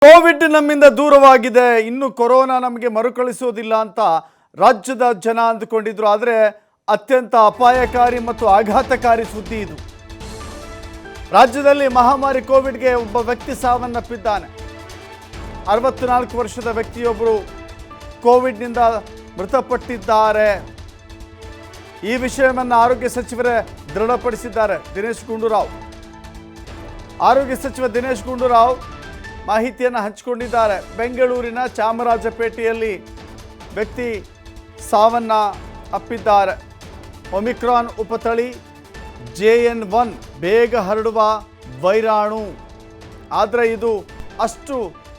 Covid ನಮ್ಮಿಂದ ದೂರವಾಗಿದೆ, ಇನ್ನು ಕೊರೋನಾ ನಮಗೆ ಮರುಕಳಿಸುವುದಿಲ್ಲ ಅಂತ ರಾಜ್ಯದ ಜನ ಅಂದುಕೊಂಡಿದ್ರು. ಆದರೆ ಅತ್ಯಂತ ಅಪಾಯಕಾರಿ ಮತ್ತು ಆಘಾತಕಾರಿ ಸುದ್ದಿ ಇದು. ರಾಜ್ಯದಲ್ಲಿ ಮಹಾಮಾರಿ ಕೋವಿಡ್ಗೆ ಒಬ್ಬ ವ್ಯಕ್ತಿ ಸಾವನ್ನಪ್ಪಿದ್ದಾನೆ. 64 ವರ್ಷದ ವ್ಯಕ್ತಿಯೊಬ್ಬರು ಕೋವಿಡ್ನಿಂದ ಮೃತಪಟ್ಟಿದ್ದಾರೆ. ಈ ವಿಷಯವನ್ನು ಆರೋಗ್ಯ ಸಚಿವರೇ ದೃಢಪಡಿಸಿದ್ದಾರೆ. ಆರೋಗ್ಯ ಸಚಿವ ದಿನೇಶ್ ಗುಂಡೂರಾವ್ ಮಾಹಿತಿಯನ್ನು ಹಂಚಿಕೊಂಡಿದ್ದಾರೆ. ಬೆಂಗಳೂರಿನ ಚಾಮರಾಜಪೇಟೆಯಲ್ಲಿ ವ್ಯಕ್ತಿ ಸಾವನ್ನಪ್ಪಿದ್ದಾರೆ. ಒಮಿಕ್ರಾನ್ ಉಪತಳಿ JN1 ಬೇಗ ಹರಡುವ ವೈರಾಣು, ಆದರೆ ಇದು ಅಷ್ಟು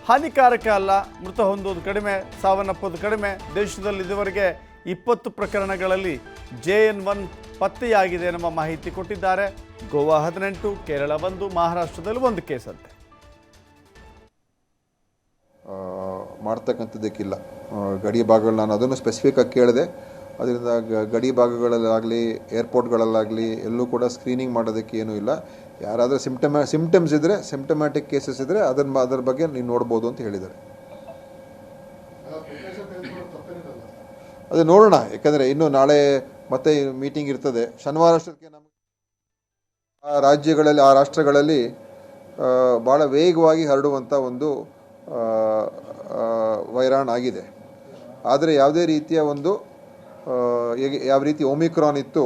ಹಾನಿಕಾರಕ ಅಲ್ಲ. ಮೃತ ಹೊಂದೋದು ಕಡಿಮೆ, ಸಾವನ್ನಪ್ಪೋದು ಕಡಿಮೆ. ದೇಶದಲ್ಲಿ ಇದುವರೆಗೆ 20 ಪ್ರಕರಣಗಳಲ್ಲಿ JN1 ಪತ್ತೆಯಾಗಿದೆ ಎಂಬ ಮಾಹಿತಿ ಕೊಟ್ಟಿದ್ದಾರೆ. ಗೋವಾ 18, ಕೇರಳ 1, ಮಹಾರಾಷ್ಟ್ರದಲ್ಲಿ 1 ಕೇಸ್ ಅಂತೆ. ಮಾಡ್ತಕ್ಕಂಥದ್ದಕ್ಕಿಲ್ಲ. ಗಡಿ ಭಾಗಗಳು ನಾನು ಅದನ್ನು ಸ್ಪೆಸಿಫಿಕ್ ಆಗಿ ಕೇಳಿದೆ. ಅದರಿಂದ ಗಡಿ ಭಾಗಗಳಲ್ಲಾಗಲಿ ಏರ್ಪೋರ್ಟ್ಗಳಲ್ಲಾಗಲಿ ಎಲ್ಲೂ ಕೂಡ ಸ್ಕ್ರೀನಿಂಗ್ ಮಾಡೋದಕ್ಕೆ ಏನೂ ಇಲ್ಲ. ಯಾರಾದರೂ ಸಿಮ್ಟಮ್ಸ್ ಇದ್ದರೆ, ಸಿಮ್ಟಮ್ಯಾಟಿಕ್ ಕೇಸಸ್ ಇದ್ದರೆ ಅದರ ಬಗ್ಗೆ ನೀವು ನೋಡ್ಬೋದು ಅಂತ ಹೇಳಿದ್ದಾರೆ. ಅದು ನೋಡೋಣ, ಯಾಕಂದರೆ ಇನ್ನೂ ನಾಳೆ ಮತ್ತೆ ಮೀಟಿಂಗ್ ಇರ್ತದೆ. ಶನಿವಾರ ಅಷ್ಟಕ್ಕೆ ನಮಗೆ ಆ ರಾಷ್ಟ್ರಗಳಲ್ಲಿ ಭಾಳ ವೇಗವಾಗಿ ಹರಡುವಂಥ ಒಂದು ವೈರಾಣು ಆಗಿದೆ. ಆದರೆ ಯಾವುದೇ ರೀತಿಯ ಒಂದು ಯಾವ ರೀತಿ ಒಮಿಕ್ರಾನ್ ಇತ್ತು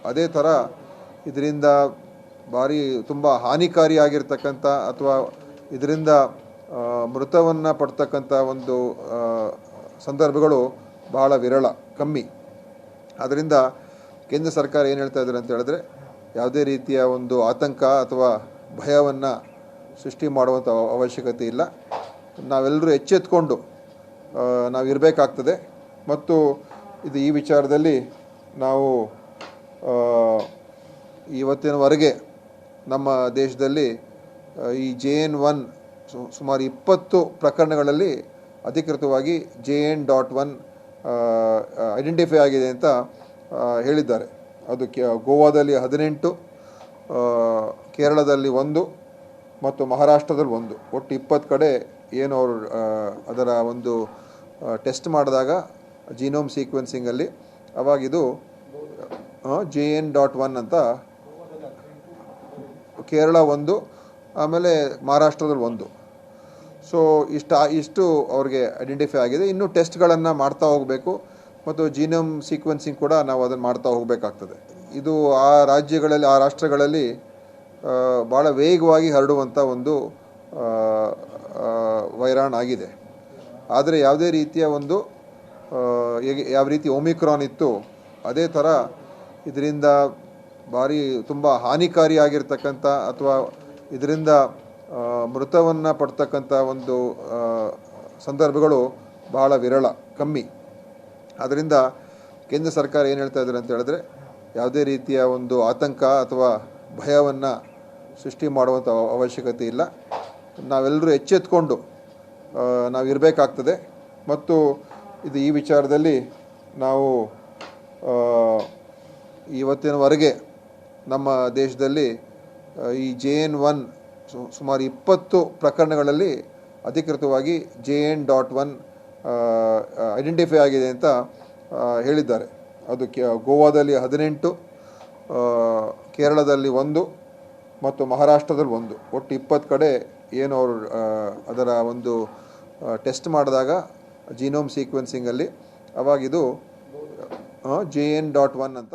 ಅದೇ ಥರ ಇದರಿಂದ ತುಂಬ ಹಾನಿಕಾರಿಯಾಗಿರ್ತಕ್ಕಂಥ ಅಥವಾ ಇದರಿಂದ ಮೃತವನ್ನು ಪಡ್ತಕ್ಕಂಥ ಒಂದು ಸಂದರ್ಭಗಳು ಬಹಳ ವಿರಳ, ಕಮ್ಮಿ. ಆದ್ದರಿಂದ ಕೇಂದ್ರ ಸರ್ಕಾರ ಏನು ಹೇಳ್ತಾ ಇದ್ದಾರೆ ಅಂತ ಹೇಳಿದ್ರೆ, ಯಾವುದೇ ರೀತಿಯ ಒಂದು ಆತಂಕ ಅಥವಾ ಭಯವನ್ನು ಸೃಷ್ಟಿ ಮಾಡುವಂಥ ಅವಶ್ಯಕತೆ ಇಲ್ಲ. ನಾವೆಲ್ಲರೂ ಎಚ್ಚೆತ್ಕೊಂಡು ನಾವಿರಬೇಕಾಗ್ತದೆ. ಮತ್ತು ಈ ವಿಚಾರದಲ್ಲಿ ನಾವು ಇವತ್ತಿನವರೆಗೆ ನಮ್ಮ ದೇಶದಲ್ಲಿ ಈ JN1 ಸುಮಾರು 20 ಪ್ರಕರಣಗಳಲ್ಲಿ ಅಧಿಕೃತವಾಗಿ JN.1 ಐಡೆಂಟಿಫೈ ಆಗಿದೆ ಅಂತ ಹೇಳಿದ್ದಾರೆ. ಅದು ಗೋವಾದಲ್ಲಿ 18, ಕೇರಳದಲ್ಲಿ 1 ಮತ್ತು ಮಹಾರಾಷ್ಟ್ರದಲ್ಲಿ 1, ಒಟ್ಟು 20 ಕಡೆ ಏನು ಅವರು ಅದರ ಒಂದು ಟೆಸ್ಟ್ ಮಾಡಿದಾಗ ಜೀನೋಮ್ ಸೀಕ್ವೆನ್ಸಿಂಗಲ್ಲಿ ಅವಾಗಿದು JN.1 ಅಂತ ಕೇರಳ 1, ಆಮೇಲೆ ಮಹಾರಾಷ್ಟ್ರದಲ್ಲಿ 1. ಸೊ ಇಷ್ಟು ಅವ್ರಿಗೆ ಐಡೆಂಟಿಫೈ ಆಗಿದೆ. ಇನ್ನೂ ಟೆಸ್ಟ್ಗಳನ್ನು ಮಾಡ್ತಾ ಹೋಗಬೇಕು ಮತ್ತು ಜೀನೋಮ್ ಸೀಕ್ವೆನ್ಸಿಂಗ್ ಕೂಡ ನಾವು ಅದನ್ನು ಮಾಡ್ತಾ ಹೋಗಬೇಕಾಗ್ತದೆ. ಇದು ಆ ರಾಷ್ಟ್ರಗಳಲ್ಲಿ ಭಾಳ ವೇಗವಾಗಿ ಹರಡುವಂಥ ಒಂದು ವೈರಾಣು ಆಗಿದೆ. ಆದರೆ ಯಾವುದೇ ರೀತಿಯ ಒಂದು ಯಾವ ರೀತಿ ಒಮಿಕ್ರಾನ್ ಇತ್ತು ಅದೇ ಥರ ಇದರಿಂದ ತುಂಬ ಹಾನಿಕಾರಿಯಾಗಿರ್ತಕ್ಕಂಥ ಅಥವಾ ಇದರಿಂದ ಮೃತವನ್ನು ಪಡ್ತಕ್ಕಂಥ ಒಂದು ಸಂದರ್ಭಗಳು ಬಹಳ ವಿರಳ, ಕಮ್ಮಿ. ಆದ್ದರಿಂದ ಕೇಂದ್ರ ಸರ್ಕಾರ ಏನು ಹೇಳ್ತಾ ಇದ್ದಾರೆ ಅಂತ ಹೇಳಿದ್ರೆ, ಯಾವುದೇ ರೀತಿಯ ಒಂದು ಆತಂಕ ಅಥವಾ ಭಯವನ್ನು ಸೃಷ್ಟಿ ಮಾಡುವಂಥ ಅವಶ್ಯಕತೆ ಇಲ್ಲ. ನಾವೆಲ್ಲರೂ ಎಚ್ಚೆತ್ಕೊಂಡು ನಾವಿರಬೇಕಾಗ್ತದೆ. ಮತ್ತು ಈ ವಿಚಾರದಲ್ಲಿ ನಾವು ಇವತ್ತಿನವರೆಗೆ ನಮ್ಮ ದೇಶದಲ್ಲಿ ಈ JN1 ಸುಮಾರು 20 ಪ್ರಕರಣಗಳಲ್ಲಿ ಅಧಿಕೃತವಾಗಿ JN.1 ಐಡೆಂಟಿಫೈ ಆಗಿದೆ ಅಂತ ಹೇಳಿದ್ದಾರೆ. ಅದು ಗೋವಾದಲ್ಲಿ 18, ಕೇರಳದಲ್ಲಿ 1 ಮತ್ತು ಮಹಾರಾಷ್ಟ್ರದಲ್ಲಿ 1, ಒಟ್ಟು 20 ಕಡೆ ಏನು ಅವರು ಅದರ ಒಂದು ಟೆಸ್ಟ್ ಮಾಡಿದಾಗ ಜೀನೋಮ್ ಸೀಕ್ವೆನ್ಸಿಂಗಲ್ಲಿ ಅವಾಗಿದು JN.1 ಅಂತ